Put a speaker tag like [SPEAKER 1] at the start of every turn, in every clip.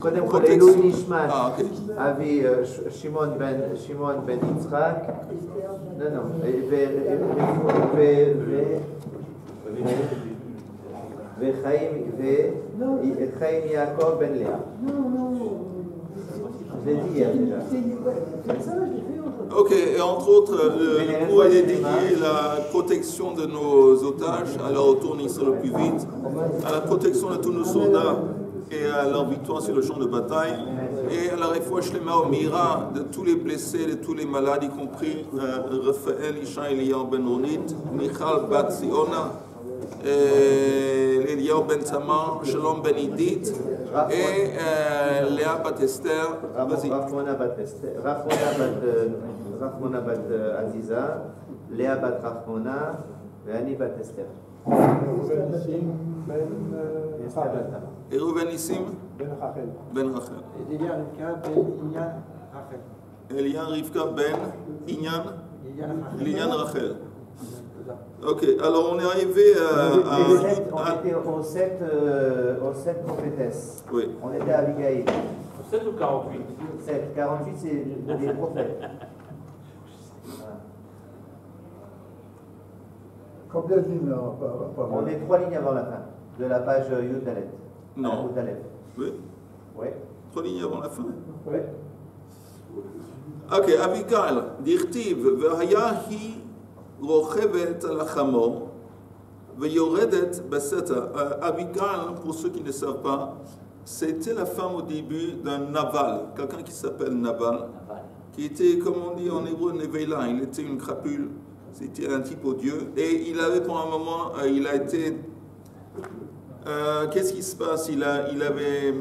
[SPEAKER 1] קודם כל, אלול נשמת, אבי שמעון בן יצחק, לא, וחיים יעקב בן לאה. Je l'ai dit hier déjà.
[SPEAKER 2] Ok, et entre autres, le cours est dédié à la protection de nos otages, à leur retour en Israël le plus vite, à la protection de tous nos soldats et à leur victoire sur le champ de bataille, et à la refouach lema au mira de tous les blessés, de tous les malades, y compris Raphaël, Isha, Eliyahu ben Ronit, Michal bat Ziona, Eliyahu ben Tamar, Shalom ben Idit, et Léa bat Esther.
[SPEAKER 1] Rachmona bat Aziza, Léa bat Rachmona, et Annie bat Esther.
[SPEAKER 2] Et Reuven Nissim ben Rachel. Elia Rivka ben Inyan Rachel. Ok, alors on est arrivé à...
[SPEAKER 1] On était aux 7 prophétesses.
[SPEAKER 2] Oui.
[SPEAKER 1] On était à Abigail.
[SPEAKER 3] 7 ou 48
[SPEAKER 1] 7. 48, c'est des prophètes.
[SPEAKER 4] Combien de lignes là?
[SPEAKER 1] On est 3 lignes avant la fin de la page Yudalet.
[SPEAKER 2] Non. Oui.
[SPEAKER 1] Oui.
[SPEAKER 2] 3 lignes avant la fin.
[SPEAKER 1] Oui.
[SPEAKER 2] Ok, Abigail, d'Irtiv, Vahaya hi rochevet al chamor, veyoredet beseta. Abigail, pour ceux qui ne savent pas, c'était la femme au début d'un Naval, quelqu'un qui s'appelle Naval, qui était, comme on dit en hébreu, Nevela, il était une crapule, c'était un type odieux, et il avait pour un moment, il a été... Qu'est-ce qui se passe? Il avait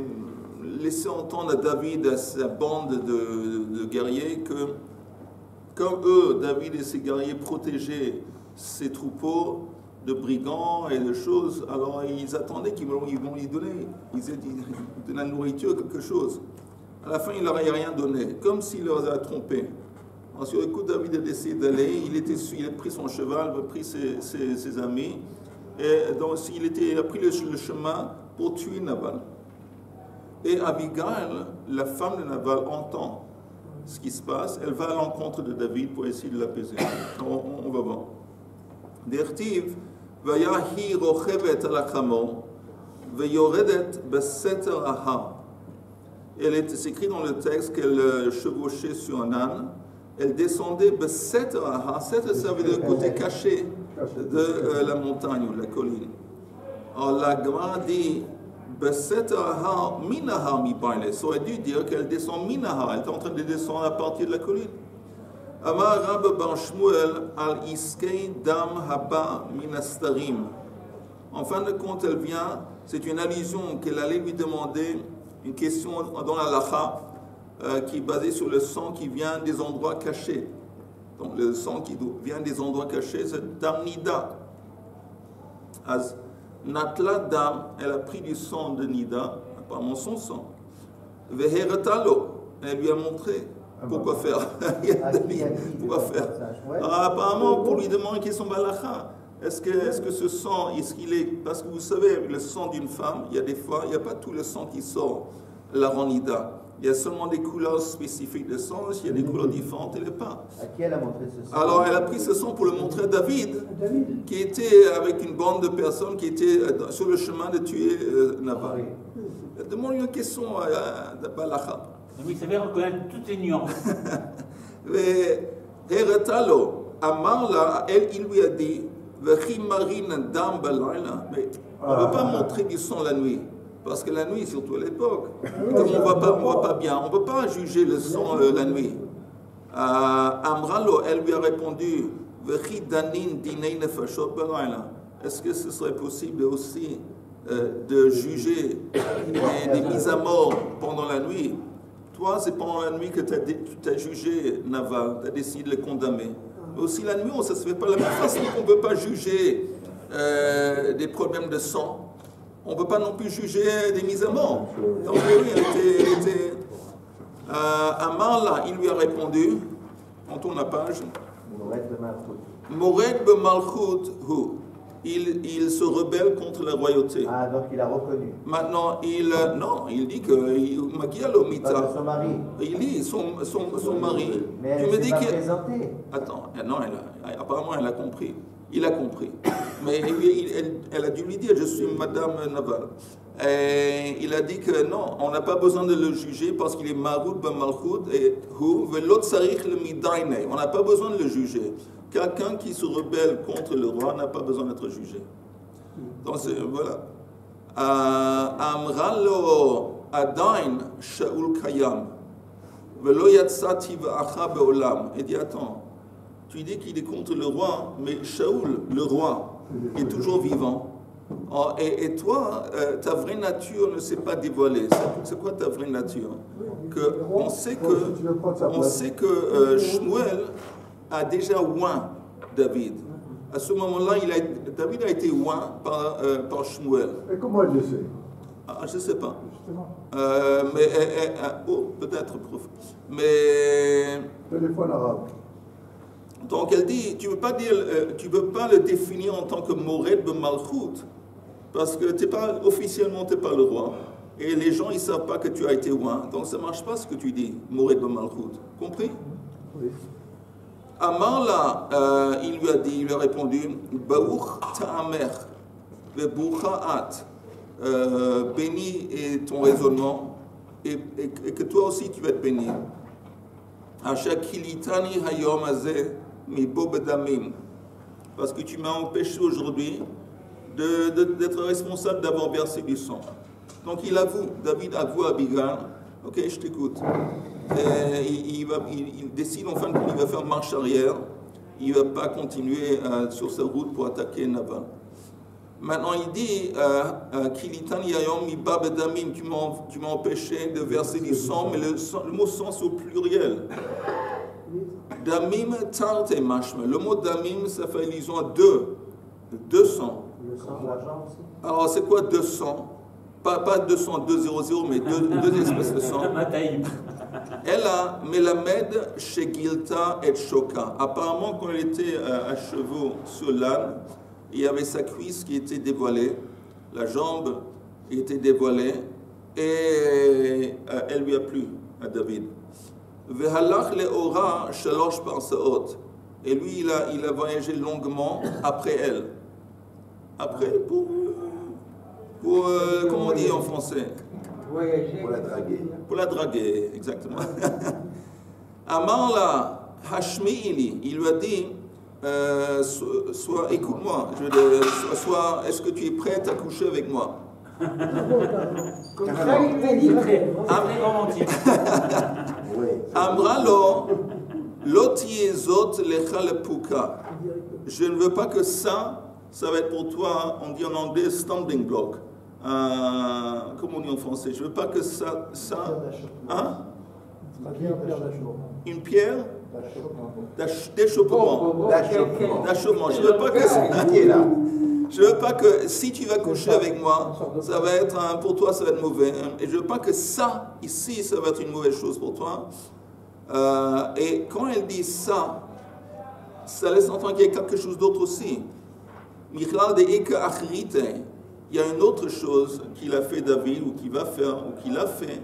[SPEAKER 2] laissé entendre à David, à sa bande de guerriers, que comme eux, David et ses guerriers protégeaient ses troupeaux de brigands et de choses, alors ils attendaient qu'ils vont lui donner, de la nourriture, quelque chose. À la fin, il leur a rien donné, comme s'il leur a trompé. Alors, sur le coup, David a décidé d'aller, il a pris son cheval, il a pris ses amis, et donc il a pris le chemin pour tuer Nabal. Et Abigail, la femme de Nabal, entend ce qui se passe, elle va à l'encontre de David pour essayer de l'apaiser. On va voir. D'Ertiv, Vayahi rochevet al chamor, veyoredet beseter aha. C'est écrit dans le texte qu'elle chevauchait sur un âne, elle descendait beseter aha. Seter, ça veut dire côté caché de la montagne ou de la colline. Alors la Gemara dit Beseter aha minaha mi baile. Ça aurait dû dire qu'elle descend minaha. Elle est en train de descendre à partir de la colline. Amar Rab ben Shmuel al iskei dam haba minastarim. En fin de compte, elle vient. C'est une allusion qu'elle allait lui demander, une question dans la lacha qui est basée sur le sang qui vient des endroits cachés. Donc le sang qui vient des endroits cachés, c'est dam nida. Natla dam, elle a pris du sang de Nida, apparemment son sang. Veheretalo, elle lui a montré pourquoi faire. Pourquoi faire. Alors, apparemment, pour lui demander quelle est son balacha. Est-ce que ce sang, parce que vous savez, avec le sang d'une femme, il y a des fois, il n'y a pas tout le sang qui sort, la rend Nida. Il y a seulement des couleurs spécifiques de sang, il y a des couleurs différentes, elle n'est pas.
[SPEAKER 1] À qui elle a montré ce sang?
[SPEAKER 2] Alors elle a pris ce sang pour le montrer à David, qui était avec une bande de personnes qui étaient sur le chemin de tuer Nabal. Demande-lui une question à Balacha.
[SPEAKER 3] Oui, il savait reconnaître toutes les nuances.
[SPEAKER 2] Mais Heretalo, Amarla, il lui a dit, Vechi marine dam balayla. Mais on ne peut pas montrer du sang la nuit. Parce que la nuit, surtout à l'époque, comme on ne voit pas bien, on ne peut pas juger le sang la nuit. Amralo, elle lui a répondu, est-ce que ce serait possible aussi de juger des mises à mort pendant la nuit? Toi, c'est pendant la nuit que tu as jugé Naval, tu as décidé de le condamner. Mais aussi la nuit, ça ne se fait pas de la même façon qu'on ne peut pas juger des problèmes de sang. On ne peut pas non plus juger des mises à mort. Donc oui, elle était Amarla, il lui a répondu, on tourne la page. Mored be Malchut hu. il se rebelle contre la royauté.
[SPEAKER 1] Ah, donc il a reconnu.
[SPEAKER 2] Maintenant, il dit que Magia lo
[SPEAKER 1] Pas
[SPEAKER 2] mita.
[SPEAKER 1] de son mari.
[SPEAKER 2] Il dit son mari.
[SPEAKER 1] Mais
[SPEAKER 2] Tu
[SPEAKER 1] elle
[SPEAKER 2] me
[SPEAKER 1] s'est
[SPEAKER 2] dis
[SPEAKER 1] pas
[SPEAKER 2] que.
[SPEAKER 1] présentée.
[SPEAKER 2] Attends, non, apparemment elle a compris. Il a compris. Mais elle a dû lui dire, je suis Madame Naval. Et il a dit que non, on n'a pas besoin de le juger parce qu'il est Maroud ben Malchoud et Hu velot sarich le midaine. On n'a pas besoin de le juger. Quelqu'un qui se rebelle contre le roi n'a pas besoin d'être jugé. Donc voilà. Amra lo adain Shaul kayam velo yatsati v'acha be'olam. Et dit attends, tu dis qu'il est contre le roi, mais Shaul, le roi, est toujours vivant. Oh, et toi, ta vraie nature ne s'est pas dévoilée. C'est quoi ta vraie nature? On sait que Shmuel a déjà oint David. À ce moment-là, David a été oint par Shmuel.
[SPEAKER 4] Et comment elle le sait?
[SPEAKER 2] Je ne sais pas.
[SPEAKER 4] Justement.
[SPEAKER 2] Peut-être, prof. Mais.
[SPEAKER 4] Téléphone arabe.
[SPEAKER 2] Donc elle dit, tu ne peux pas le définir en tant que Mored ben Malchut, parce que officiellement tu n'es pas le roi, et les gens ils ne savent pas que tu as été oint, donc ça ne marche pas ce que tu dis, Mored ben Malchut. Compris?
[SPEAKER 4] Oui.
[SPEAKER 2] Amar il lui a répondu, Baruch ta'amer, ve'bucha at, béni est ton raisonnement, et que toi aussi tu vas être béni. Ashakilitani hayom azeh. Parce que tu m'as empêché aujourd'hui d'être responsable d'avoir versé du sang. Donc David avoue à Abigail, ok, je t'écoute. Il décide en fin de compte, il va faire marche arrière, il ne va pas continuer sur sa route pour attaquer Nabal. Maintenant il dit, Kilitani hayom miba bedamim, tu m'as empêché de verser du sang, mais le mot sang c'est au pluriel. Damim tarte mashma. Le mot damim, ça fait allusion à deux sangs.
[SPEAKER 1] Le sang de l'argent aussi.
[SPEAKER 2] Alors, c'est quoi 200? Pas 200, 200, mais deux espèces de sang. Elle a Melamed Shegilta et Shoka. Apparemment, quand elle était à chevaux sur l'âne, il y avait sa cuisse qui était dévoilée, la jambe était dévoilée, et elle lui a plu à David. Vehalach leora shalosh parsaot. Et lui, il a voyagé longuement après elle. Après, comment on dit en français?
[SPEAKER 1] Pour la draguer.
[SPEAKER 2] Pour la draguer, exactement. Amarla hashmi'ili, il lui a dit, écoute-moi, est-ce que tu es prête à coucher avec moi?
[SPEAKER 3] Comme ça, il est dit très romantique.
[SPEAKER 1] Oui.
[SPEAKER 2] Amralo, lotiezot lecha lepuka. Je ne veux pas que ça va être pour toi, on dit en anglais, standing block. Comment on dit en français? Je ne veux pas que ça hein? Une pierre d'achoppement. D'achoppement. Je ne veux pas que ça. Je veux pas que si tu vas coucher avec moi, ça va être pour toi, ça va être mauvais. Et je veux pas que ça, ici, ça va être une mauvaise chose pour toi. Et quand elle dit ça laisse entendre qu'il y a quelque chose d'autre aussi. Michlal de Eka Achrite, il y a une autre chose qu'il a fait David, ou qu'il va faire, ou qu'il a fait,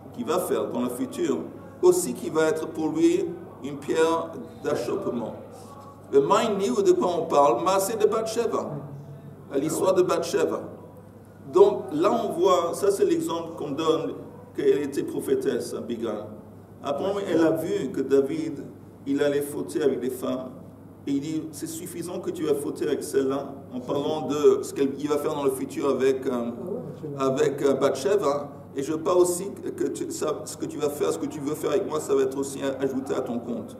[SPEAKER 2] ou qu'il va faire dans le futur, aussi qui va être pour lui une pierre d'achoppement. Le Maïni, ou de quoi on parle, c'est de Bathsheba. L'histoire de Bathsheba. Donc là on voit, ça c'est l'exemple qu'on donne qu'elle était prophétesse, Abigail. Après elle a vu que David, il allait fauter avec des femmes, et il dit, c'est suffisant que tu vas fauter avec celle-là, en parlant de ce qu'il va faire dans le futur avec Bathsheba, et je veux pas aussi que ce que tu vas faire, ce que tu veux faire avec moi, ça va être aussi ajouté à ton compte.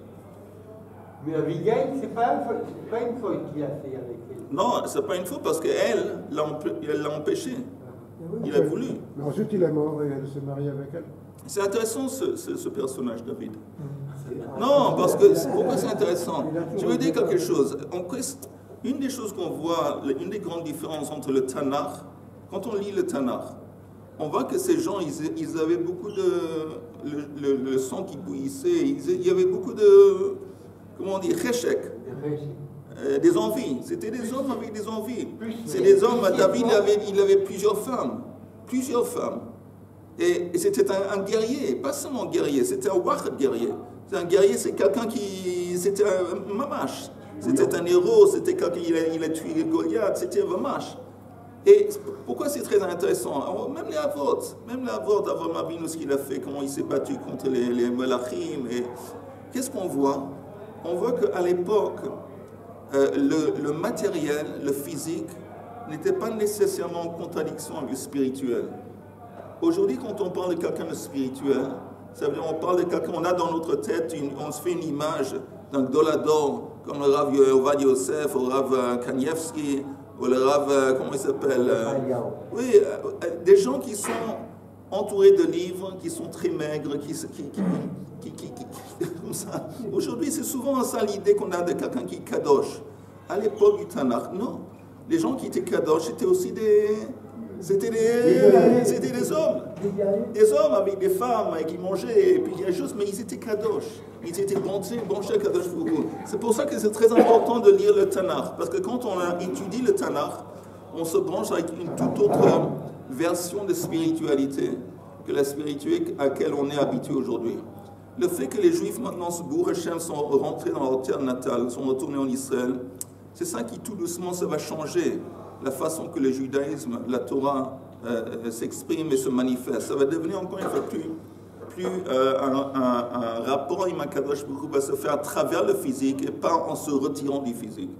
[SPEAKER 5] Mais Abigail, c'est pas une faute qu'il a fait avec elle.
[SPEAKER 2] Non, c'est pas une faute parce qu'elle l'a empêché. Il a voulu.
[SPEAKER 4] Mais ensuite, il est mort et elle s'est mariée avec elle.
[SPEAKER 2] C'est intéressant ce personnage, David. Non, parce que pourquoi c'est intéressant? Je veux dire quelque chose. Une des choses qu'on voit, une des grandes différences entre le Tanakh, quand on lit le Tanakh, on voit que ces gens, ils avaient beaucoup de... Le sang qui bouillissait, il y avait beaucoup de... Comment on dit? Cheshek. des envies. C'était des hommes avec des envies. C'est des hommes, David, il avait plusieurs femmes. Plusieurs femmes. Et c'était un guerrier, pas seulement un guerrier, c'était un wahd guerrier. Un guerrier, c'est quelqu'un c'était un mamash. C'était un héros, c'était quelqu'un il a tué Goliath, c'était un mamash. Et pourquoi c'est très intéressant? Même les Avot, Avram Avinu, ce qu'il a fait, comment il s'est battu contre les Malachim. Et qu'est-ce qu'on voit? On voit qu'à l'époque, le matériel, le physique, n'était pas nécessairement en contradiction avec le spirituel. Aujourd'hui, quand on parle de quelqu'un de spirituel, ça veut dire on parle de quelqu'un, on a dans notre tête, on se fait une image d'un Golador, comme le Rav Ovadia Yosef, ou le Rav Kanievski, ou le Rav, comment il s'appelle oui, des gens qui sont entourés de livres, qui sont très maigres, comme ça. Aujourd'hui, c'est souvent ça l'idée qu'on a de quelqu'un qui est kadosh. À l'époque du Tanakh, non. Les gens qui étaient kadosh, c'était aussi C'était des hommes. Des hommes avec des femmes qui mangeaient, et puis il y a juste, mais ils étaient kadosh. Ils étaient branchés à kadosh pour vous. C'est pour ça que c'est très important de lire le Tanakh. Parce que quand on étudie le Tanakh, on se branche avec une toute autre version de spiritualité que la spiritualité à laquelle on est habitué aujourd'hui. Le fait que les Juifs maintenant, Bourg Hashem, sont rentrés dans leur terre natale, sont retournés en Israël, c'est ça qui tout doucement, ça va changer la façon que le judaïsme, la Torah s'exprime et se manifeste. Ça va devenir encore une fois plus un rapport avec Akadosh Baruch Hu va se faire à travers le physique et pas en se retirant du physique.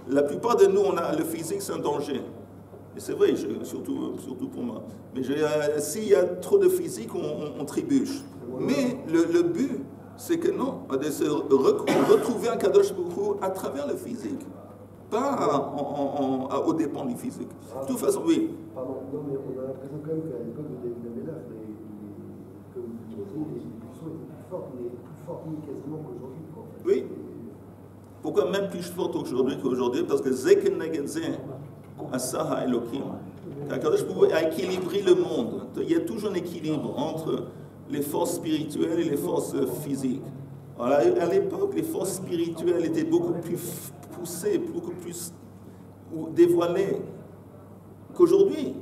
[SPEAKER 2] La plupart de nous, le physique, c'est un danger. Et c'est vrai, surtout pour moi. Mais s'il y a trop de physique, on trébuche. Mais le but, c'est que non, de se retrouver un Kadosh Baruch Hu à travers le physique, pas au dépend du physique. De toute façon, oui.
[SPEAKER 6] Pardon, non, mais on a l'impression quand même qu'à l'époque de David Aménard, comme vous dites, les pulsions étaient plus fortes, mais plus fortes quasiment qu'aujourd'hui.
[SPEAKER 2] Oui. Pourquoi même plus fortes aujourd'hui qu'aujourd'hui? Parce que Zeken Negedze, Asaha Elohim, Kadosh Baruch Hu a équilibré le monde. Il y a toujours un équilibre entre les forces spirituelles et les forces physiques. Alors, à l'époque, les forces spirituelles étaient beaucoup plus poussées, beaucoup plus dévoilées qu'aujourd'hui.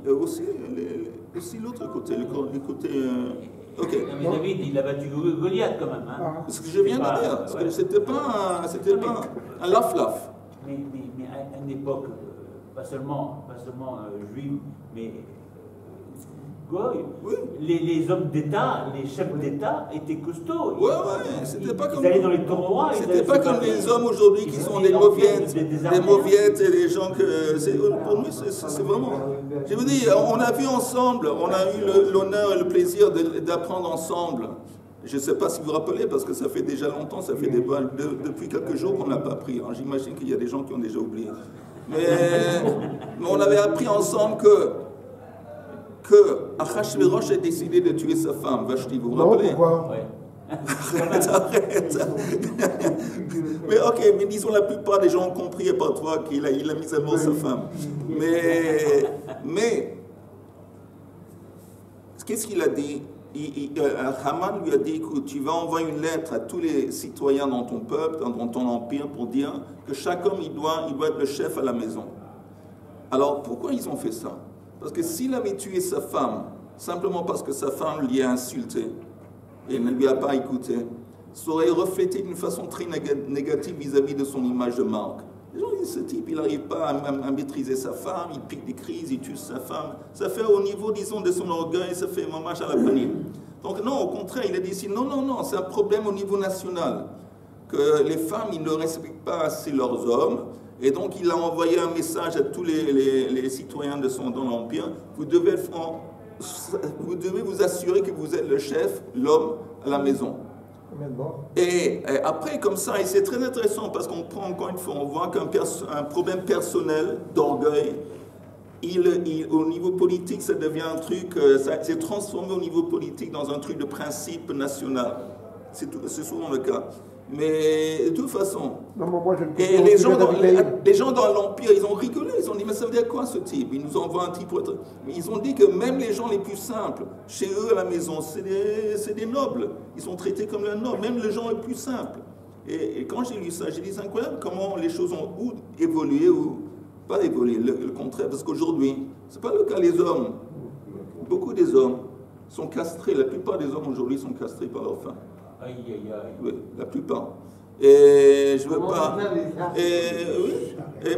[SPEAKER 2] Aussi l'autre côté, le côté... ok.
[SPEAKER 3] Mais David, il a battu Goliath quand même. Hein.
[SPEAKER 2] Ce que je viens de dire, parce que c'était pas un laf-laf.
[SPEAKER 3] Mais à une époque, pas seulement juive, mais goy,
[SPEAKER 2] oui.
[SPEAKER 3] Les hommes d'État, les chefs d'État étaient costauds.
[SPEAKER 2] Ouais, c'était pas comme...
[SPEAKER 3] Ils allaient dans les tournois.
[SPEAKER 2] C'était pas comme les hommes aujourd'hui qui sont des mauviettes et des gens que... Pour nous, c'est vraiment... Je vous dis, on a vu ensemble, on a eu l'honneur et le plaisir d'apprendre ensemble. Je ne sais pas si vous vous rappelez, parce que ça fait déjà longtemps, ça fait depuis quelques jours qu'on n'a pas appris. J'imagine qu'il y a des gens qui ont déjà oublié. Mais on avait appris ensemble que Achashverosh a décidé de tuer sa femme. Vashti, vous vous rappelez?
[SPEAKER 4] Pourquoi?
[SPEAKER 2] Arrête. Mais ok, mais disons la plupart des gens ont compris, et pas toi, qu'il a mis à mort sa femme. Mais qu'est-ce qu'il a dit? Haman lui a dit, écoute, tu vas envoyer une lettre à tous les citoyens dans ton peuple, dans ton empire, pour dire que chaque homme, il doit être le chef à la maison. Alors, pourquoi ils ont fait ça? Parce que s'il avait tué sa femme, simplement parce que sa femme lui a insulté et ne lui a pas écouté, ça aurait reflété d'une façon très négative vis-à-vis de son image de marque. Les gens disent, ce type, il n'arrive pas à maîtriser sa femme, il pique des crises, il tue sa femme. Ça fait au niveau, disons, de son orgueil, ça fait mamage à la panique. Donc non, au contraire, il a dit ici, non, c'est un problème au niveau national. Que les femmes, ils ne respectent pas assez leurs hommes. Et donc, il a envoyé un message à tous les citoyens dans l'Empire. Vous devez vous assurer que vous êtes le chef, l'homme à la maison. Et après, comme ça, et c'est très intéressant parce qu'on prend encore une fois, on voit qu'un problème personnel d'orgueil, au niveau politique, ça devient un truc, ça s'est transformé au niveau politique dans un truc de principe national. C'est souvent le cas. Mais de toute façon, et les gens dans l'Empire, ils ont rigolé, ils ont dit, mais ça veut dire quoi ce type? Ils nous envoient un type pour être... Mais ils ont dit que même les gens les plus simples, chez eux à la maison, c'est des nobles. Ils sont traités comme les nobles, même les gens les plus simples. Et quand j'ai lu ça, j'ai dit c'est incroyable comment les choses ont ou évolué ou pas évolué, le contraire. Parce qu'aujourd'hui, c'est pas le cas des hommes. Beaucoup des hommes sont castrés, la plupart des hommes aujourd'hui sont castrés par leur femme.
[SPEAKER 3] Aïe, aïe, aïe.
[SPEAKER 2] Oui, la plupart. Et je veux pas.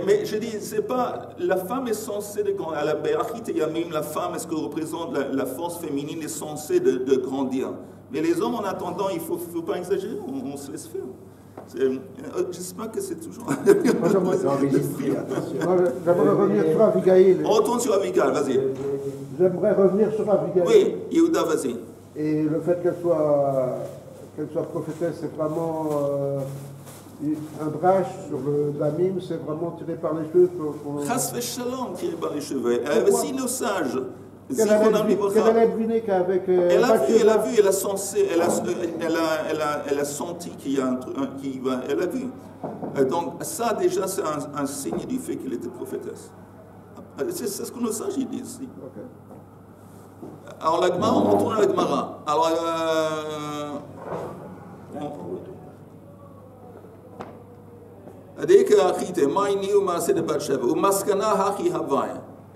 [SPEAKER 2] Mais je dis, c'est pas. La femme est censée de grandir. À la Béachit et Yamim, la femme, est-ce que représente la force féminine, est censée de grandir. Mais les hommes, en attendant, il ne faut pas exagérer, on se laisse faire. J'espère que c'est toujours.
[SPEAKER 4] J'aimerais revenir sur Abigail.
[SPEAKER 2] On retourne sur Abigail, vas-y.
[SPEAKER 4] J'aimerais revenir sur Abigail.
[SPEAKER 2] Oui, Yehuda, vas-y.
[SPEAKER 4] Et le fait qu'elle soit prophétesse, c'est vraiment un drache sur le damim, c'est vraiment tiré par les cheveux.
[SPEAKER 2] Chas v'shalom, tiré par les cheveux. Elle avait aussi nos sages.
[SPEAKER 4] Qu'elle allait deviner qu'avec.
[SPEAKER 2] Elle a vu, elle a senti qu'il y a un truc, elle a vu. Donc ça déjà c'est un signe du fait qu'elle était prophétesse. C'est ce que nos sages disent ici. Okay. Alors la Gemara, on retourne à la Gemara. Alors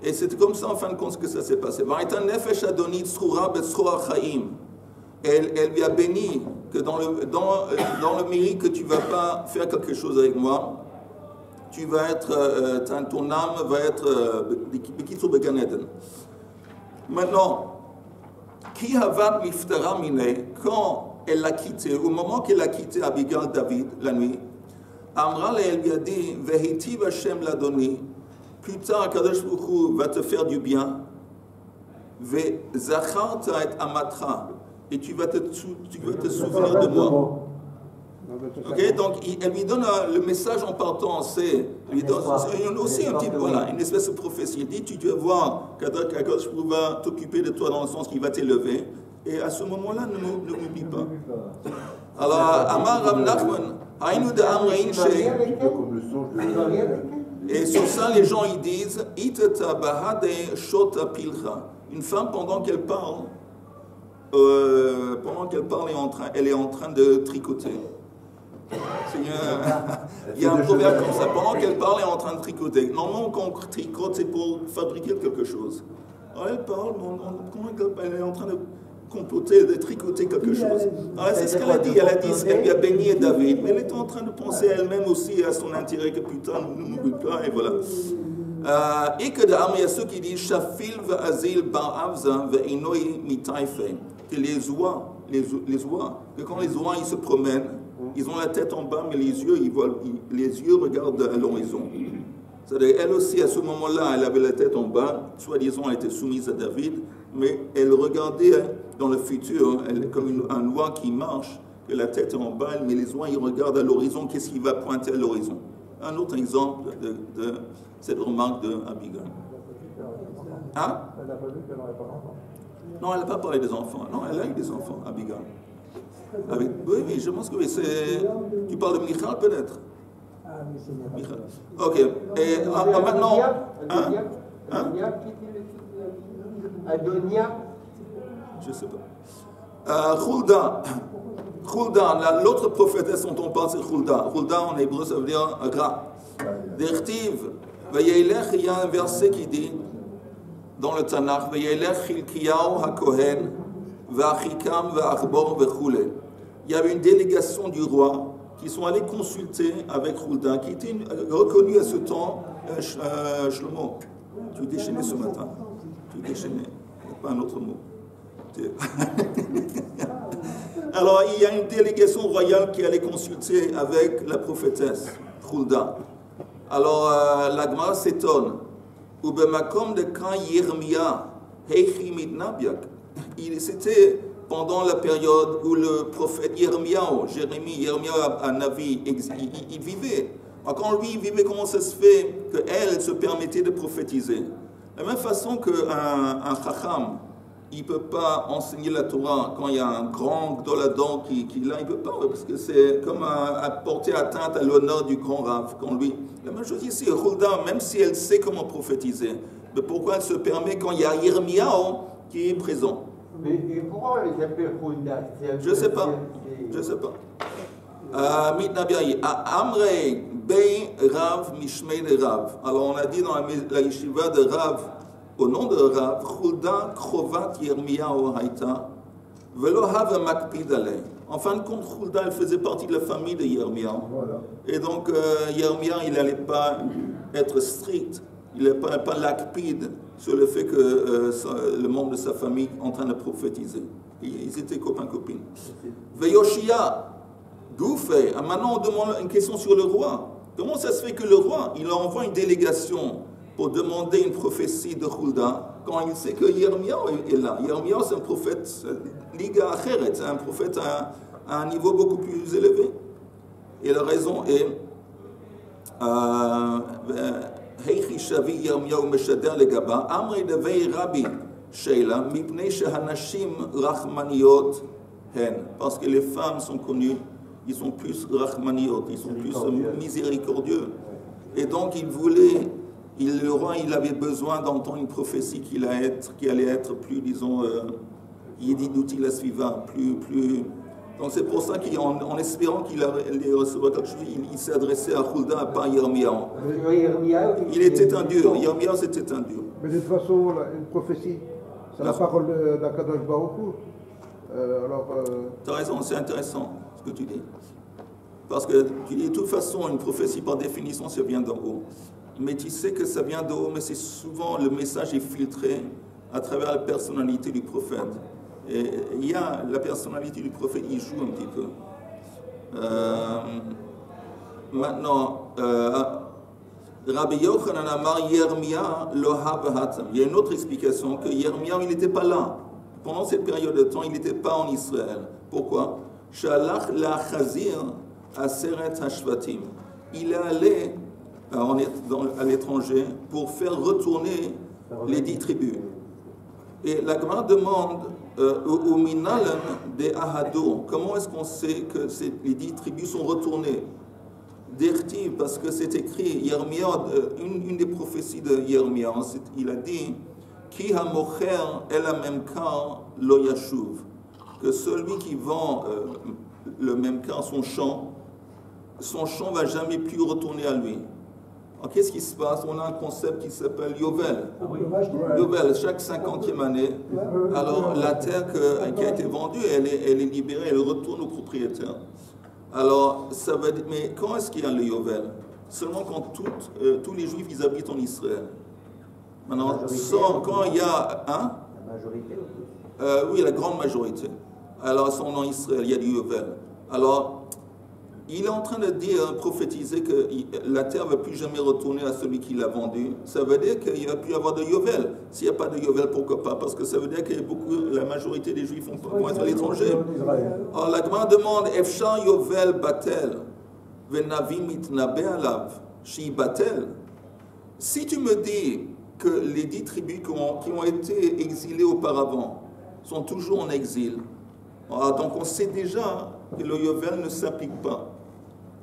[SPEAKER 2] et c'est comme ça en fin de compte que ça s'est passé. Elle lui a béni que dans le mérite que tu ne vas pas faire quelque chose avec moi, tu vas être, ton âme va être maintenant, quand elle l'a quitté, au moment qu'elle a quitté Abigail David la nuit, Amral elle lui a dit Vehitiv Hashem l'a donné. Plus tard, Kadosh Baruch Hu va te faire du bien. Ve'zacharta et amatra. Et tu vas te souvenir de moi. Ok, donc elle lui donne le message en partant, c'est aussi un type, voilà, une espèce de prophétie. Elle dit, tu vas voir qu'Akadosh Baruch Hu va t'occuper de toi dans le sens qu'il va t'élever. Et à ce moment-là, ne m'oublie pas. Alors, Amar Rav Nachman, Aïnou de Amrein Sheh. Et sur ça, les gens ils disent une femme, pendant qu'elle parle, elle est en train de tricoter. Il y a un proverbe comme ça. Pendant qu'elle parle, elle est en train de tricoter. Normalement, quand on tricote, c'est pour fabriquer quelque chose. Alors, elle parle, elle est en train de comploter, de tricoter quelque chose. Alors, c'est ce qu'elle a dit. Elle a dit, elle lui a béni David, mais elle était en train de penser elle-même aussi à son intérêt, que putain, ne m'oublie pas, et voilà. Et que d'armes, il y a ceux qui disent, Shafil v'azil bar'avza ve'inoi mitaife. Que les oies, que quand les oies, ils se promènent, ils ont la tête en bas, mais les yeux regardent à l'horizon. C'est-à-dire, elle aussi, à ce moment-là, elle avait la tête en bas, soi-disant, elle était soumise à David, mais elle regardait dans le futur, comme un oie qui marche, que la tête est en bas, mais les oies, ils regardent à l'horizon, qu'est-ce qui va pointer à l'horizon. Un autre exemple de cette remarque de Abigail. Hein? Elle n'a pas vu qu'elle n'aurait pas d'enfants. Non, elle n'a pas parlé des enfants. Non, elle a eu des enfants, Abigail. Oui, je pense que oui. Tu parles de Michal, peut-être? Ah, oui, c'est Michal. Ok. Et maintenant...
[SPEAKER 5] Adonia.
[SPEAKER 2] Je ne sais pas. Khulda, l'autre prophétesse dont on parle, c'est Khulda. Khulda, en hébreu, ça veut dire Ra. D'Ertiv, il y a un verset qui dit, dans le Tanakh, il y avait une délégation du roi qui sont allés consulter avec Khulda, qui était reconnu à ce temps, Shlomo. Tu es déchaîné ce matin. Tu es déchaîné. Pas un autre mot. Alors, il y a une délégation royale qui allait consulter avec la prophétesse, Khulda. Alors, la Gemara s'étonne. C'était pendant la période où le prophète Jérémie, un Navi, il vivait. Alors, quand lui vivait, comment ça se fait qu'elle se permettait de prophétiser? De la même façon qu'un Chacham, il ne peut pas enseigner la Torah quand il y a un grand Gdoladon qui l'a, il ne peut pas, parce que c'est comme porter atteinte à l'honneur du grand Rav. Quand lui. La même chose ici, Khulda, même si elle sait comment prophétiser, mais pourquoi elle se permet quand il y a Yirmiyahu qui est présent?
[SPEAKER 5] Mais pourquoi on les appelle Khulda?
[SPEAKER 2] Je ne sais pas. Je ne sais pas. Mitnabiaï, Amrei Bei Rav Mishmei de Rav. Alors on a dit dans la yeshiva de Rav, au nom de Rav, Chulda Krovat Yirmiyahu Haïta, Velo Have Makpid Alei. En fin de compte, Chulda, elle faisait partie de la famille de Yirmiyahu. Voilà. Et donc, Yirmiyahu, il n'allait pas être strict, il n'allait pas lakpid sur le fait que le membre de sa famille est en train de prophétiser. Ils étaient copains-copines. Veyoshia, Goufé, maintenant on demande une question sur le roi. Comment ça se fait que le roi, il envoie une délégation pour demander une prophétie de Chulda quand il sait que Yirmiyahu est là? Yirmiyahu, c'est un prophète, Liga Acheret, c'est un prophète à un niveau beaucoup plus élevé. Et la raison est Heichi Shavi Yirmiyahu Meshader Legaba, Amri Devei Rabbi Sheila, Mipnei Shehanashim Rachmaniot Hen. Parce que les femmes sont connues, ils sont plus Rachmaniot, ils sont plus miséricordieux. Et donc il voulait. Le roi, il avait besoin d'entendre une prophétie qui allait être plus, disons, Yedidouti la suiva, plus. Donc c'est pour ça qu'en espérant qu'il allait recevoir quelque chose, il s'est adressé à Chulda, pas Yirmiyahu. Il était un dieu, Yirmiyahu c'était un dieu.
[SPEAKER 4] Mais de toute façon, une prophétie, c'est la parole d'Akadosh Baruch Hu.
[SPEAKER 2] Tu as raison, c'est intéressant ce que tu dis. Parce que tu dis, de toute façon, une prophétie par définition, ça vient d'en haut. Mais tu sais que ça vient d'en haut, mais c'est souvent le message est filtré à travers la personnalité du prophète. Et il y a la personnalité du prophète, il joue un petit peu. Maintenant, Rabbi Yochanan Amar Yirmiyahu lo habahatam. Il y a une autre explication que Yirmiyahu, il n'était pas là. Pendant cette période de temps, il n'était pas en Israël. Pourquoi? Shalach la chazir aseret hashvatim. Il est allé à l'étranger pour faire retourner les 10 tribus. Et la Gemara demande au Minalan de Ahado, comment est-ce qu'on sait que les 10 tribus sont retournées? D'Ertiv, parce que c'est écrit, Yirmiyahu, une des prophéties de Yirmiyahu, il a dit Ki hamocher el hamemkar lo yashuv, que celui qui vend le memkar, son champ va jamais plus retourner à lui. Alors, qu'est-ce qui se passe? On a un concept qui s'appelle Yovel. Yovel, chaque 50e année, alors la terre qui a été vendue, elle est libérée, elle retourne au propriétaire. Alors, ça va dire, mais quand est-ce qu'il y a le Yovel? Seulement quand tous les Juifs ils habitent en Israël. Maintenant, quand il y a... Hein?
[SPEAKER 3] La majorité
[SPEAKER 2] oui, la grande majorité. Alors, sont en Israël, il y a du Yovel. Alors, il est en train de dire, prophétiser que la terre ne va plus jamais retourner à celui qui l'a vendue. Ça veut dire qu'il ne va plus y avoir de Yovel. S'il n'y a pas de Yovel, pourquoi pas? Parce que ça veut dire que la majorité des Juifs vont être à l'étranger. Alors la Gemara demande, Efshar Yovel Batel, Venavi mitnabe alav, Shi Batel. Si tu me dis que les 10 tribus qui ont été exilées auparavant sont toujours en exil, donc on sait déjà que le Yovel ne s'applique pas.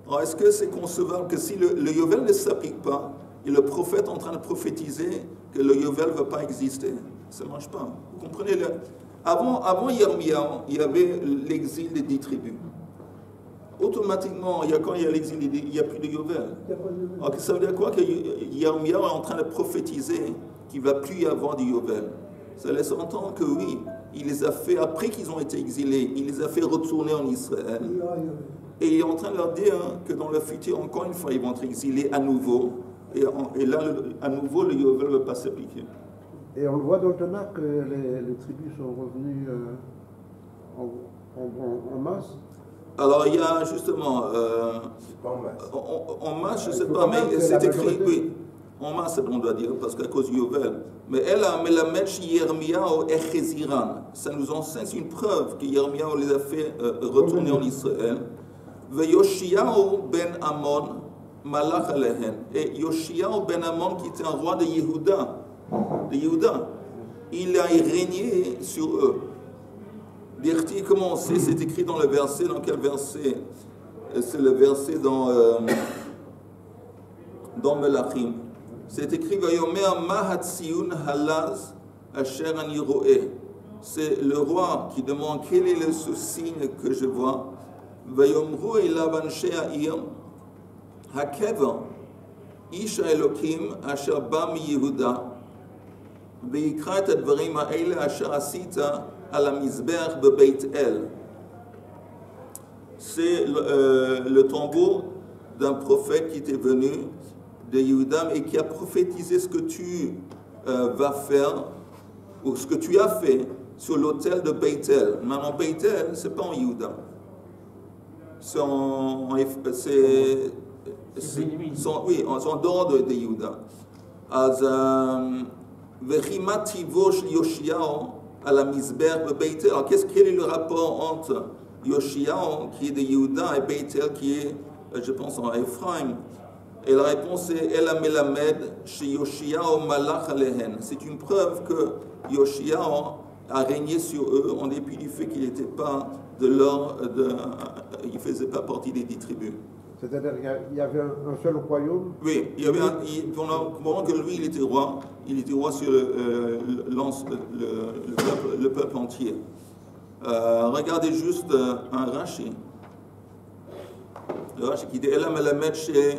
[SPEAKER 2] Alors, est-ce que c'est concevable que si le Yovel ne s'applique pas, et le prophète est en train de prophétiser que le Yovel ne va pas exister? Ça ne marche pas. Vous comprenez? Avant Yirmiyahu, il y avait l'exil des 10 tribus. Automatiquement, quand il y a l'exil, il n'y a plus de Yovel. Alors, ça veut dire quoi? Que Yirmiyahu est en train de prophétiser qu'il ne va plus y avoir de Yovel. Ça laisse entendre que oui, il les a fait, après qu'ils ont été exilés, il les a fait retourner en Israël. Et il est en train de leur dire que dans le futur, encore une fois, ils vont être exilés à nouveau. Et là, à nouveau, le Yovel ne va pas s'appliquer.
[SPEAKER 4] Et on le voit dans le Tanakh que les tribus sont revenues en masse.
[SPEAKER 2] Alors, il y a justement... en masse, je ne sais pas, mais c'est écrit, oui. En masse, on doit dire, parce qu'à cause du Yovel. Mais elle a melamed Yirmiyahu echeziran. Ça nous enseigne, c'est une preuve que Yirmiyahu les a fait retourner en Israël. Yoshiyahu ben Amon malach alehen. Et Yoshiyahu ben Amon, qui était un roi de Yehuda, il a régné sur eux. Comment on sait? C'est écrit dans le verset. Dans quel verset? C'est le verset dans Melachim. C'est écrit Vayomer Mahatziyun Halaz Asher Ani Ro'eh. C'est le roi qui demande quel est ce signe que je vois. ויאמרו אליו אנשי העיר, הקבר, איש האלוקים אשר בא מיהודה, ויקרא את הדברים האלה אשר עשית על המזבח בבית אל. C'est le tombeau d'un prophète qui était venu de Yehuda et qui a prophétisé ce que tu vas faire ou ce que tu as fait sur l'autel de Beit El. Maintenant, Beit El, c'est pas en Yehuda. C'est en dehors de Yehuda. אז וחימת טיבו של יאשיהו על המזבח בבית אל. Alors, quel est le rapport entre Yoshiao, qui est de Yehuda, et Beit El, qui est, je pense, en Ephraim? Et la réponse est El Melamed chez Yoshiao Malach Alehen. C'est une preuve que Yoshiao a régné sur eux en dépit du fait qu'il n'était pas il faisait pas partie des 10 tribus.
[SPEAKER 4] C'est-à-dire qu'il y avait un seul royaume?
[SPEAKER 2] Oui, pendant que lui il était roi sur le peuple entier. Regardez juste un Rashi. Le Rashi qui dit El Melamed chez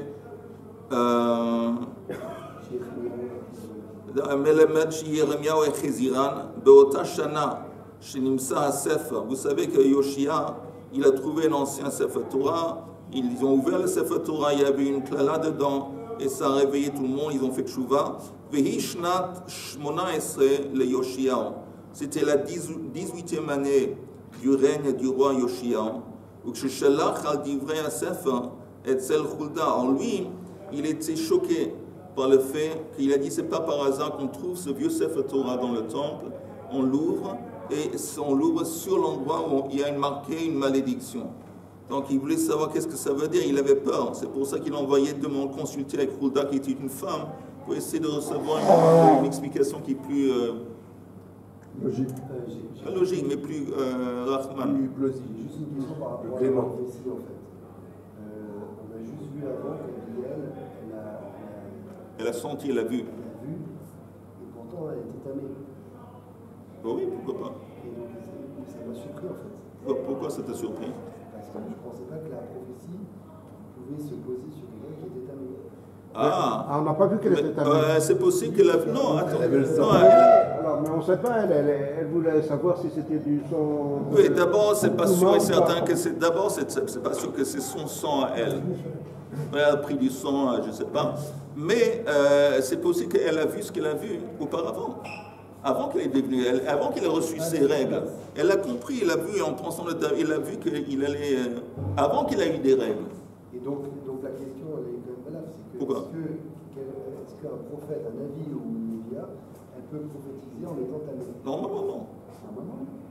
[SPEAKER 2] מלמד שירמיהו החזירן באותה שנה שנמצא הספר. Vous savez que Yoshia, il a trouvé un ancien Sefer Torah, ils ont ouvert le Sefer Torah, il y avait une klala dedans et ça a réveillé tout le monde, ils ont fait tchouva. Vehi shnat 18 le Yoshiao. C'était la 18e année du règne du roi Yoshiao. וכששלח על דברי הספר אצל חולדה, en lui, il était choqué par le fait qu'il a dit c'est pas par hasard qu'on trouve ce vieux Sefer Torah dans le temple, on l'ouvre et on l'ouvre sur l'endroit où il y a marqué une malédiction. Donc il voulait savoir qu'est-ce que ça veut dire, il avait peur, c'est pour ça qu'il envoyait demander consulter avec Hulda qui était une femme pour essayer de recevoir une explication qui est plus
[SPEAKER 4] Logique.
[SPEAKER 2] Pas logique mais plus Rahman.
[SPEAKER 6] Plus plausible. Juste une question par rapport à la prophétie en fait. On a juste vu avant qu'Abigail,
[SPEAKER 2] Elle a senti, elle a vu.
[SPEAKER 6] et pourtant elle était tamée.
[SPEAKER 2] Oh oui, pourquoi pas.
[SPEAKER 6] Et donc ça m'a surpris en fait.
[SPEAKER 2] Pourquoi ça t'a surpris?
[SPEAKER 6] Parce que je ne pensais pas que la prophétie pouvait se poser sur quelqu'un qui était tamé.
[SPEAKER 2] Ah,
[SPEAKER 4] on n'a pas vu qu'elle était tamée.
[SPEAKER 2] C'est possible qu'elle a vu. Non, attends.
[SPEAKER 4] Alors, mais on ne sait pas, elle voulait savoir si c'était du sang.
[SPEAKER 2] Oui, d'abord, c'est pas sûr et certain que c'est. D'abord, c'est pas sûr que c'est son sang à elle. Elle a pris du sang, je ne sais pas. Mais c'est possible qu'elle a vu ce qu'elle a vu auparavant. Avant qu'elle est devenue, avant qu'il ait reçu ses règles. Elle a compris, elle a vu en pensant il a vu qu'il allait. Avant qu'il ait eu des règles.
[SPEAKER 6] Et donc la question, elle est quand même valable. C'est que
[SPEAKER 2] Pourquoi?
[SPEAKER 6] est-ce qu'un prophète, un Navi ou une Média, elle peut prophétiser en étant tamée?
[SPEAKER 2] Normalement, non.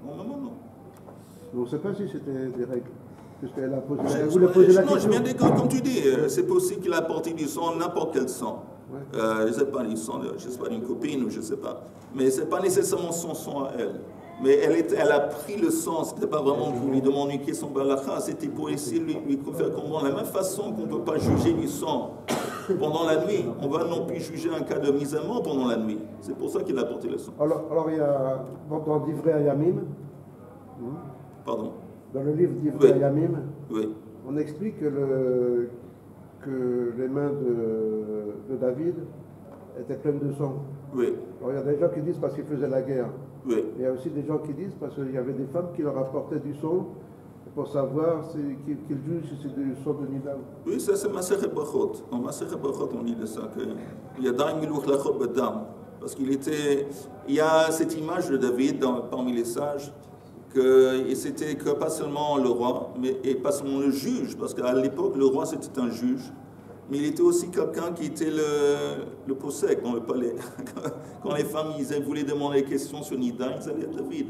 [SPEAKER 6] Normalement, non.
[SPEAKER 4] On ne sait pas si c'était des règles. Puisqu'elle a posé la
[SPEAKER 2] Non,
[SPEAKER 4] question.
[SPEAKER 2] je viens de dire, comme tu dis, c'est possible qu'il a apporté du sang, n'importe quel sang. Je ne sais pas, du sang, je sais pas, d'une copine ou je ne sais pas. Mais ce n'est pas nécessairement son sang à elle. Mais elle a pris le sang, ce n'était pas vraiment pour lui demander qui est son balakha, c'était pour essayer de lui faire comprendre. De la même façon qu'on ne peut pas juger du sang pendant la nuit, on va non plus juger un cas de mise à mort pendant la nuit. C'est pour ça qu'il a apporté le sang.
[SPEAKER 4] Alors il y a, dans Divrei Hayamim,
[SPEAKER 2] Pardon?
[SPEAKER 4] dans le livre Divrei Hayamim,
[SPEAKER 2] Oui.
[SPEAKER 4] on explique que les mains de David étaient pleines de sang.
[SPEAKER 2] Oui.
[SPEAKER 4] Alors il y a des gens qui disent parce qu'il faisait la guerre.
[SPEAKER 2] Oui.
[SPEAKER 4] Il y a aussi des gens qui disent parce qu'il y avait des femmes qui leur apportaient du sang pour savoir qu'ils jugent si c'est du sang de Nidal.
[SPEAKER 2] Oui, ça c'est Masechet Brachot. Dans Masechet Brachot, on dit de ça qu'il y a Daim Milouch Lachot Bedam. Parce il y a cette image de David parmi les sages, et c'était que pas seulement le roi, et pas seulement le juge, parce qu'à l'époque, le roi c'était un juge, mais il était aussi quelqu'un qui était le possèque dans le palais. Quand les femmes voulaient demander des questions sur Nida, ils allaient à David.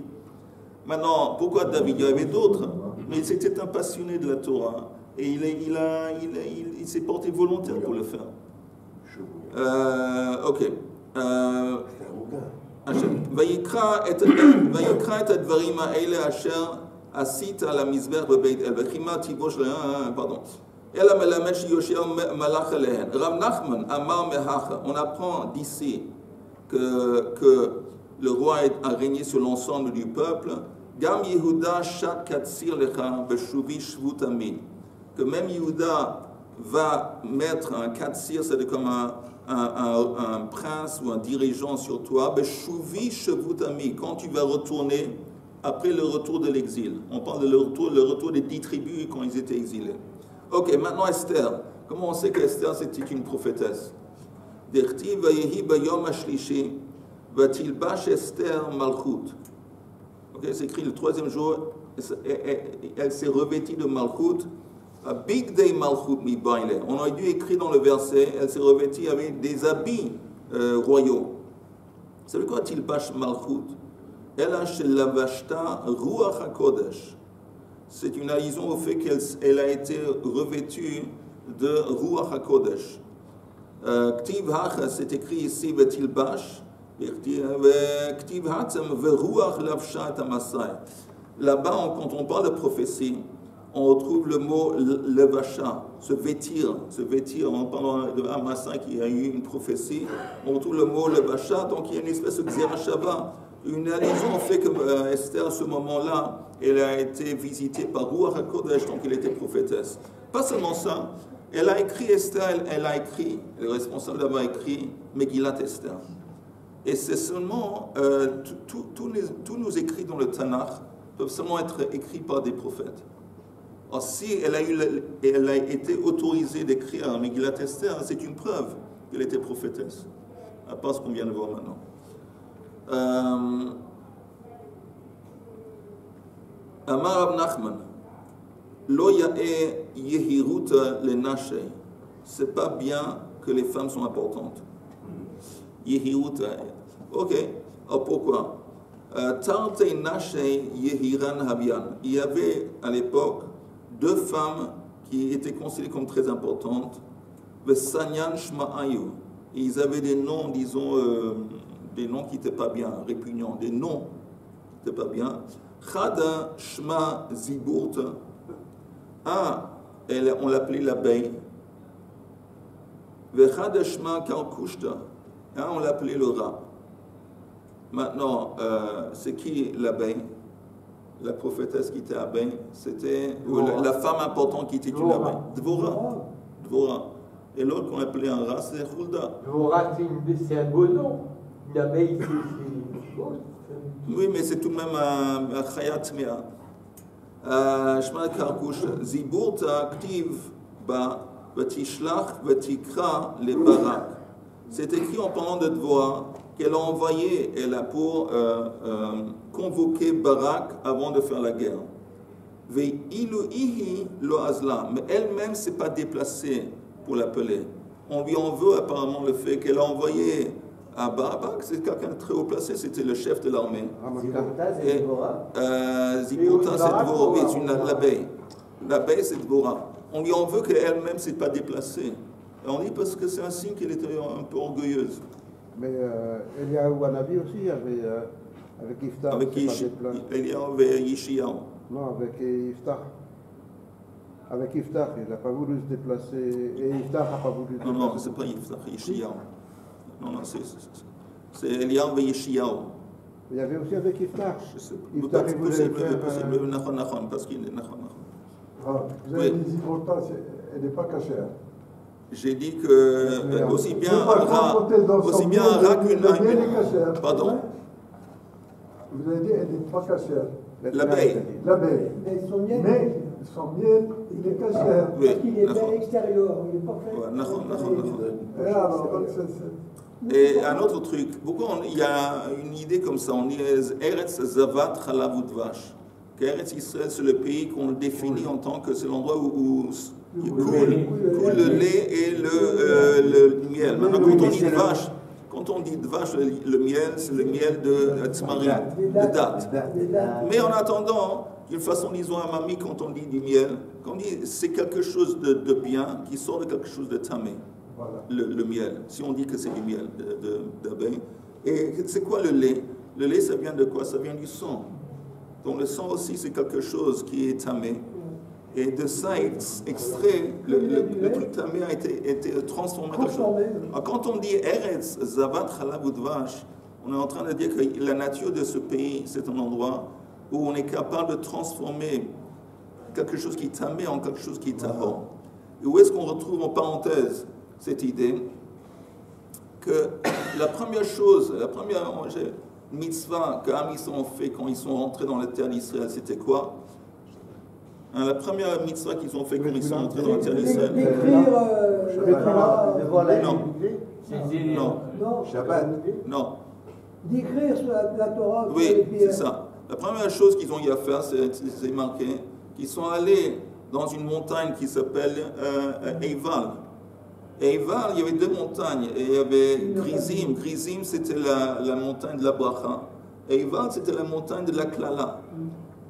[SPEAKER 2] Maintenant, pourquoi David? Il y avait d'autres, mais c'était un passionné de la Torah, et il s'est porté volontaire pour le faire. Ok. ויקרא את הדברים האלה אשר עשית על המזבח בבית אל וחימת טיבו של אלא מלמד שיושיע מלך עליהן. רב נחמן אמר מהכה, on apprend d'ici que le roi a régné sur l'ensemble du peuple, Gam Yehuda Shat Katsir Lecha Beshuvi Shvut Ami. Que même Yehuda va mettre un Katsir, c'est comme un prince ou un dirigeant sur toi, Beshuvi Shvut Ami, quand tu vas retourner après le retour de l'exil. On parle de le retour des 10 tribus quand ils étaient exilés. Ok, maintenant Esther. Comment on sait qu'Esther c'était une prophétesse? Derti vayehi bayom ashlishi vatilbash Esther malchut. Ok, c'est écrit le 3e jour, elle s'est revêtie de malchut. A big day malchut mi baile. On aurait dû écrire dans le verset, elle s'est revêtie avec des habits royaux. C'est quoi tilbash malchut? Ela shelavashta ruach hakodesh. C'est une allusion au fait qu'elle a été revêtue de Ruach HaKodesh. Ktiv Hach, c'est écrit ici, Vetilbash, Ktiv Hatzem, Veruach Lavshat Amasai. Là-bas, quand on parle de prophétie, on retrouve le mot Levasha, se vêtir, en parlant de Amasai qui a eu une prophétie, on retrouve le mot Levasha, donc il y a une espèce de Xerashava, une allusion au fait que Esther, à ce moment-là, elle a été visitée par Ruach HaKodesh, donc elle était prophétesse. Pas seulement ça, elle a écrit Esther, elle a écrit, le responsable d'avoir écrit Megillat Esther. Et c'est seulement, tous nos écrits dans le Tanakh peuvent seulement être écrits par des prophètes. Alors si elle a été autorisée d'écrire Megillat Esther, c'est une preuve qu'elle était prophétesse, à part ce qu'on vient de voir maintenant. Amar Rav Nachman, Lo ya'e yehiruta le nashe. C'est pas bien que les femmes sont importantes. Yehiruta. Ok. Alors pourquoi? Tarte nashe yehiran habian. Il y avait à l'époque 2 femmes qui étaient considérées comme très importantes. Vesanyan shma'ayu. Ils avaient des noms, disons, des noms qui n'étaient pas bien, répugnants, des noms qui n'étaient pas bien. Chada shma ziburt. On l'appelait l'abeille. Vechada shma karkushta. On l'appelait le rat. Maintenant, c'est qui l'abeille? La prophétesse qui était abeille, c'était la femme importante qui était une abeille. Dvora. Et l'autre qu'on appelait un rat, c'est Hulda.
[SPEAKER 5] Dvora, c'est un beau nom. Une abeille, c'est
[SPEAKER 2] oui, mais c'est tout de même un chayat mea. Shma karkush ziburta ktiv ba vatishlach vatikra le barak. C'est écrit en parlant de Dvora qu'elle a envoyé, elle a pour convoquer Barak avant de faire la guerre. Ve'iluihi lo azla, mais elle-même ne s'est pas déplacée pour l'appeler. On lui en veut apparemment le fait qu'elle a envoyé à Barak, c'est quelqu'un de très haut placé, c'était le chef de l'armée. Ziburta, c'est Dvora, oui, c'est l'abeille. L'abeille, c'est Dvora. On lui en veut qu'elle-même ne s'est pas déplacée. Et on dit parce que c'est un signe qu'elle était un peu orgueilleuse.
[SPEAKER 4] Mais Eliyahu Hanavi aussi avec Iftar.
[SPEAKER 2] Avec Eliyahu et Yeshiyahu.
[SPEAKER 4] Non, avec Iftar. Avec Iftar, il n'a pas voulu se déplacer. Et Iftar n'a pas voulu se déplacer.
[SPEAKER 2] Non, c'est pas Iftar, Yeshiyahu. Non, c'est Eliyahu et Yeshiyahu.
[SPEAKER 4] Il y avait aussi avec Iftar.
[SPEAKER 2] Je sais pas.
[SPEAKER 4] Iftar, il voulait
[SPEAKER 2] possible, Nachon, parce qu'il est Nachon.
[SPEAKER 7] Vous avez dit Zibrota, elle n'est pas cachère.
[SPEAKER 2] J'ai dit que aussi bien un rat qu'une... Pardon?
[SPEAKER 7] Vous avez dit elle n'est pas cachère.
[SPEAKER 2] L'abeille.
[SPEAKER 7] L'abeille. Mais son miel, il est cachère.
[SPEAKER 2] Oui,
[SPEAKER 8] parce qu'il est à l'extérieur, il n'est pas fait.
[SPEAKER 2] Et un autre truc, il y a une idée comme ça, on dit Eretz Zavat Chalav Udvash. Qu'Eretz Israël, c'est le pays qu'on définit en tant que c'est l'endroit où coule le lait et le miel. Maintenant, quand on dit vache, le miel, c'est le miel de tzmarim, de date. Mais en attendant, d'une façon, disons à mamie, quand on dit du miel, quand on dit c'est quelque chose de bien qui sort de quelque chose de tamé, le miel. Si on dit que c'est du miel d'abeille. Et c'est quoi le lait? Le lait, ça vient de quoi? Ça vient du sang. Donc le sang aussi, c'est quelque chose qui est tamé. Et de ça, extrait, le truc tamé a été transformé. Alors, quand on dit Eretz, Zavat, Chalav, Udvash, on est en train de dire que la nature de ce pays, c'est un endroit où on est capable de transformer quelque chose qui est tamé en quelque chose qui est tahor. Et où est-ce qu'on retrouve en parenthèse cette idée que la première chose, la première mitzvah que Am Yisraël ont fait quand ils sont rentrés dans la terre d'Israël, c'était quoi? La première mitzvah qu'ils ont fait quand ils sont rentrés dans la terre d'Israël.
[SPEAKER 1] Non. Shabbat.
[SPEAKER 2] Non.
[SPEAKER 8] D'écrire sur la Torah.
[SPEAKER 2] Oui, c'est ça. La première chose qu'ils ont eu à faire, c'est marqué, qu'ils sont allés dans une montagne qui s'appelle Eival. Eival, il y avait deux montagnes. Et il y avait Grizim. Grizim, c'était la montagne de la Bracha. Eival, c'était la montagne de la Klala.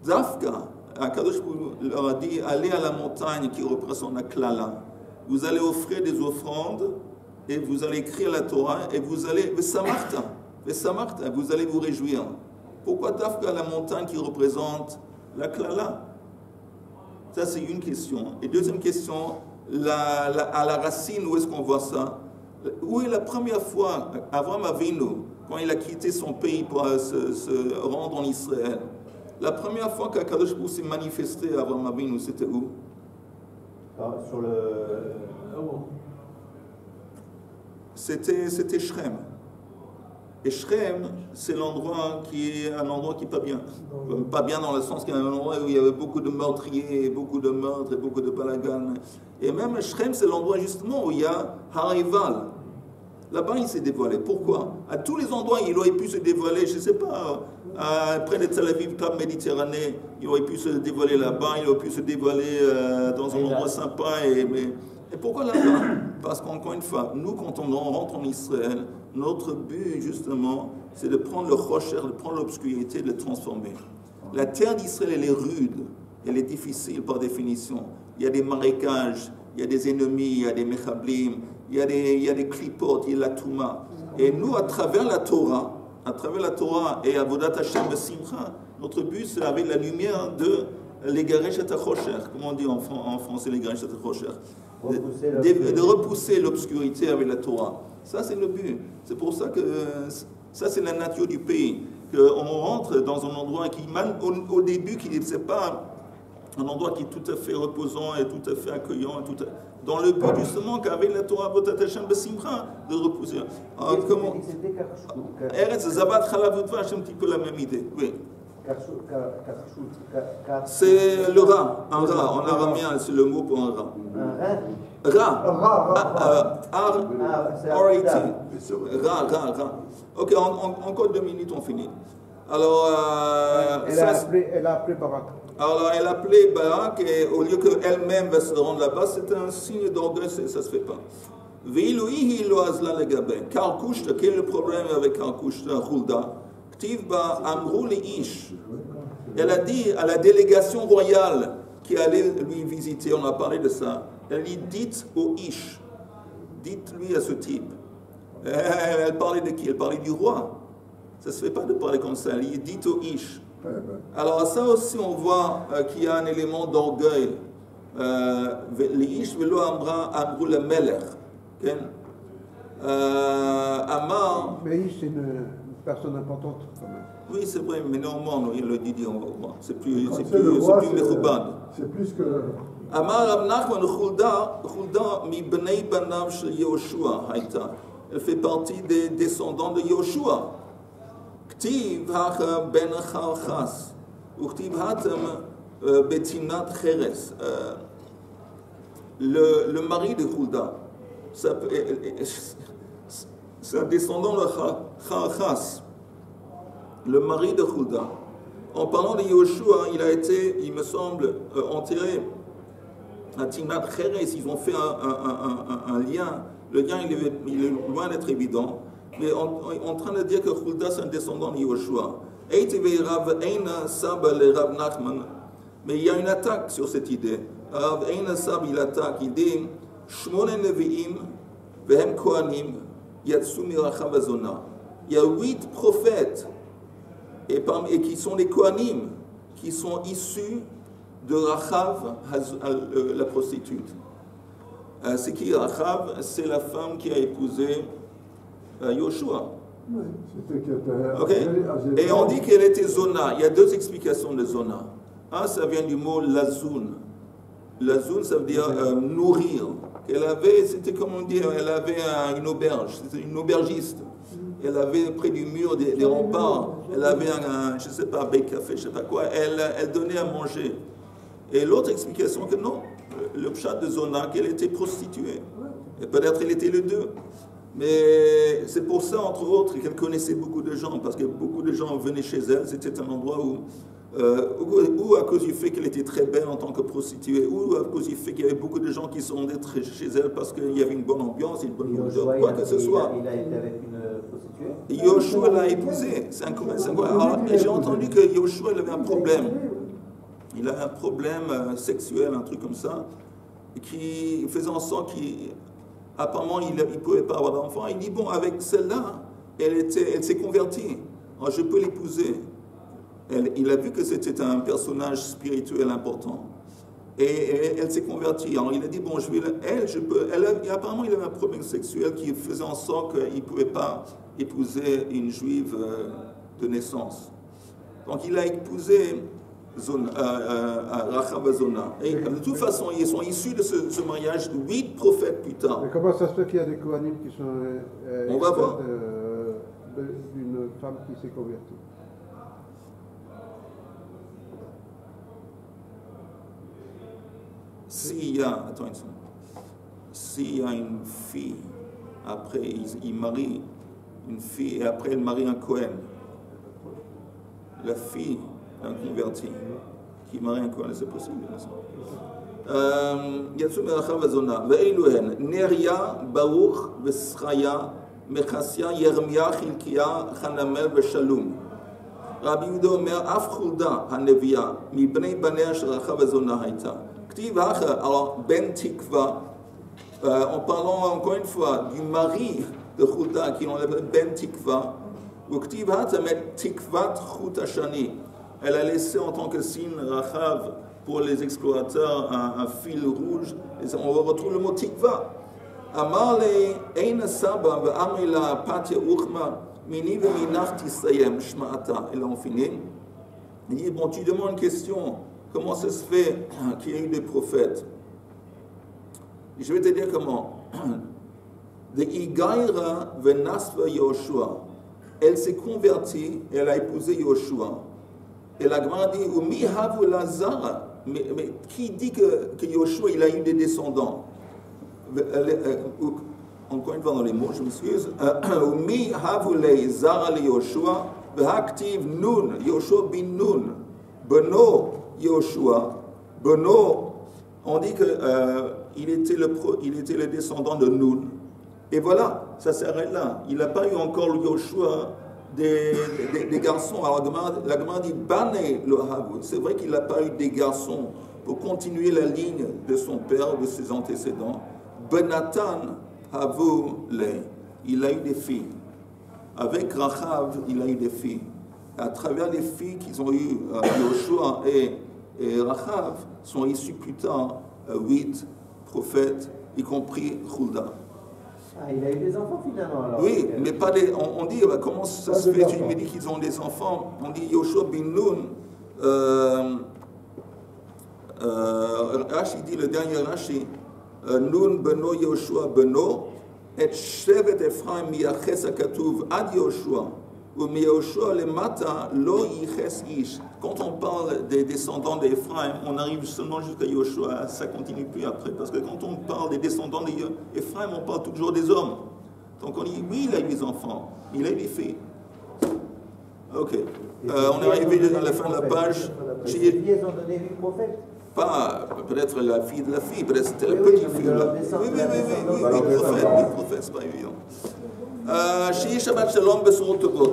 [SPEAKER 2] Zafka, Akadosh leur a dit, allez à la montagne qui représente la Klala. Vous allez offrir des offrandes et vous allez écrire la Torah et vous allez, vous allez vous réjouir. Pourquoi Dafka la montagne qui représente la Klala? Ça, c'est une question. Et deuxième question, à la racine, où est-ce qu'on voit ça? Où est la première fois, Avraham Avinu, quand il a quitté son pays pour se rendre en Israël, la première fois qu'Akadosh Baruch Hu s'est manifesté à Avraham Avinu, c'était où?
[SPEAKER 1] Sur le...
[SPEAKER 2] C'était Shrem. Et Shrem, c'est l'endroit qui est un endroit qui n'est pas bien. Pas bien dans le sens qu'il y a un endroit où il y avait beaucoup de meurtriers, beaucoup de meurtres et beaucoup de balagan. Et même Shrem, c'est l'endroit justement où il y a Harival. Là-bas, il s'est dévoilé. Pourquoi? À tous les endroits, il aurait pu se dévoiler, je ne sais pas, près de Tel Aviv, Cap Méditerranée, il aurait pu se dévoiler là-bas, il aurait pu se dévoiler dans un endroit sympa. Et pourquoi là-bas? Parce qu'encore une fois, nous, quand on rentre en Israël, notre but, justement, c'est de prendre le rocher, de prendre l'obscurité, de le transformer. La terre d'Israël, elle est rude, elle est difficile par définition. Il y a des marécages, il y a des ennemis, il y a des mechablim, il y a des klipotes, il y a la touma. Et nous, à travers la Torah et Avodat Hashem Besimcha, notre but, c'est avec la lumière de l'Egaresh et Achosher. Comment on dit en français l'Egaresh et Achosher? De repousser l'obscurité avec la Torah. Ça, c'est le but. C'est pour ça que ça, c'est la nature du pays. Qu'on rentre dans un endroit qui, même au début, qui n'est pas un endroit qui est tout à fait reposant et tout à fait accueillant. Dans le but, justement, qu'avec la Torah, Avodat Hashem Besimcha, de repousser. Comment? Eretz Zavat Chalav Udvash, un petit peu la même idée. Oui. C'est le rat, un rat. En araméen, c'est le mot pour un rat. Rat. Rat. Ok, encore 2 minutes, on finit. Alors,
[SPEAKER 4] elle a appelé Barak.
[SPEAKER 2] Alors, elle a appelé Barak et au lieu qu'elle-même va se rendre là-bas, c'est un signe d'orgueil, ça ne se fait pas. Karkushta, quel est le problème avec Karkushta, Hulda? Elle a dit à la délégation royale qui allait lui visiter, on a parlé de ça, elle dit dites au Ish, dites-lui à ce type. Elle parlait de qui? Elle parlait du roi. Ça ne se fait pas de parler comme ça, elle dit dites au Ish. Alors ça aussi on voit qu'il y a un élément d'orgueil. L'ish velo amra amrou le melech. Amar.
[SPEAKER 4] Mais Ish c'est une personne importante quand même.
[SPEAKER 2] Oui, c'est vrai, mais néanmoins, il le dit, c'est plus mechoubad.
[SPEAKER 7] C'est plus que...
[SPEAKER 2] Amar Rav Nachman Hulda mi bnei banav shel Yehoshua haïta. Elle fait partie des descendants de Yehoshua. Ktiv hacha ben chalchas. Uktiv hatem betinat cheres. Le mari de Hulda, c'est un descendant de Chalchas. Le mari de Hulda. En parlant de Yehoshua, il a été, il me semble, enterré à Timnat Cheres. Ils ont fait un lien. Le lien, il est loin d'être évident. Mais en train de dire que Hulda, c'est un descendant de Yehoshua. Mais il y a une attaque sur cette idée. Rav Eina Sab, il attaque. Il dit Shmone Nevi'im vehem Kohanim yatsu mirachav azona. Il y a 8 prophètes et qui sont les Kohanim, qui sont issus de Rachav, la prostitute. C'est qui Rachav? C'est la femme qui a épousé Yoshua. Ok. Et on dit qu'elle était zona. Il y a deux explications de zona. Un, ça vient du mot lazoun. Lazoun, ça veut dire nourrir. Elle avait, c'était comme on dit, elle avait une auberge. C'était une aubergiste. Elle avait près du mur des remparts. Elle avait je ne sais pas, un café, je ne sais pas quoi. Elle donnait à manger. Et l'autre explication que non, le pshat de zona, qu'elle était prostituée. Et peut-être elle était les deux. Mais c'est pour ça, entre autres, qu'elle connaissait beaucoup de gens, parce que beaucoup de gens venaient chez elle. C'était un endroit où à cause du fait qu'elle était très belle en tant que prostituée, ou à cause du fait qu'il y avait beaucoup de gens qui sont rentrés chez elle parce qu'il y avait une bonne ambiance, une bonne odeur, quoi que ce soit.
[SPEAKER 1] Il a été avec une prostituée.
[SPEAKER 2] Yoshua l'a épousée. C'est incroyable. J'ai entendu que Yoshua avait un problème. Il a un problème sexuel, un truc comme ça, qui faisait en sorte qu'apparemment il ne pouvait pas avoir d'enfant. Il dit, bon, avec celle-là, elle s'est convertie. Alors, je peux l'épouser. Il a vu que c'était un personnage spirituel important. Et elle s'est convertie. Alors, il a dit, bon, apparemment, il avait un problème sexuel qui faisait en sorte qu'il ne pouvait pas épouser une juive de naissance. Donc, il a épousé Rachav Zona. Et de toute façon, ils sont issus de ce mariage 8 prophètes plus tard.
[SPEAKER 4] Mais comment ça se fait qu'il y a des Kohanim qui sont
[SPEAKER 2] On va voir.
[SPEAKER 4] d'une femme qui s'est convertie?
[SPEAKER 2] S'il y a une fille, après il marie une fille et après elle marie un Kohen, la fille d'un converti qui marie un Kohen, c'est possible, bien sûr. Yatsu Merachav Azona, Ve'iluhen, Neria, Baruch, Vesraya, Mechassia, Yermia, Chilkia, Chanamel, Veshalum. Rabbi Yehuda Omer, Af Chulda, Hanevia, Mibnei Banea Sherachav Azona Haïta. Alors, Ben Tikva, en parlant encore une fois du mari de Chulda, qui on appelle Ben Tikva, ou Ktiva Tamet Tikvat Chut Hashani. Elle a laissé en tant que signe Rachav pour les explorateurs un fil rouge. Et on retrouve le mot Tikva. Amar le Ein Saba ve'amila Patya Uchma mini ve'minach tisayem shma'ata. Et là on finit. Il dit, bon, tu demandes une question. Comment ça se fait qu'il y ait eu des prophètes? Je vais te dire comment. De Igaira venasva Yoshua. Elle s'est convertie, elle a épousé Yoshua. Et la Gemara dit, Umi havu lazara. Mais qui dit que Yoshua il a eu des descendants? Encore une fois dans les mots, je m'excuse. Umi havu lazara le Yoshua. V'haktiv nun. Yoshua bin nun. Beno Yoshua. Beno. On dit qu'il était le descendant de Nun. Et voilà, ça s'arrête là. Il n'a pas eu encore le Yoshua des garçons. Alors la Gemara dit Bane le Havu. C'est vrai qu'il n'a pas eu des garçons pour continuer la ligne de son père, de ses antécédents. Benatan Havu le. Il a eu des filles. Avec Rachav, il a eu des filles. À travers les filles qu'ils ont eues, Yoshua et Rachav, sont issus plus tard 8 prophètes, y compris Chulda.
[SPEAKER 1] Ah, il a eu des enfants finalement alors.
[SPEAKER 2] Oui, mais pas des. On dit, comment ça se fait? Tu me dis qu'ils ont des enfants. On dit Yoshua bin Nun. Rashi dit, le dernier Rashi, Nun beno Yoshua beno, et shevet Ephraim miyaches akatuv ad Yoshua. Quand on parle des descendants d'Ephraim, on arrive seulement jusqu'à Yoshua, ça ne continue plus après. Parce que quand on parle des descendants d'Ephraim, on parle toujours des hommes. Donc on dit, oui, il a eu des enfants, il a eu des filles. Ok. On est arrivé à la fin de la page.
[SPEAKER 1] Les filles ont donné 8 prophètes.
[SPEAKER 2] Pas peut-être la fille de la fille, peut-être c'était la petite fille. Oui, prophètes, c'est pas évident. Shabbat Shalom, Besorot Tovot.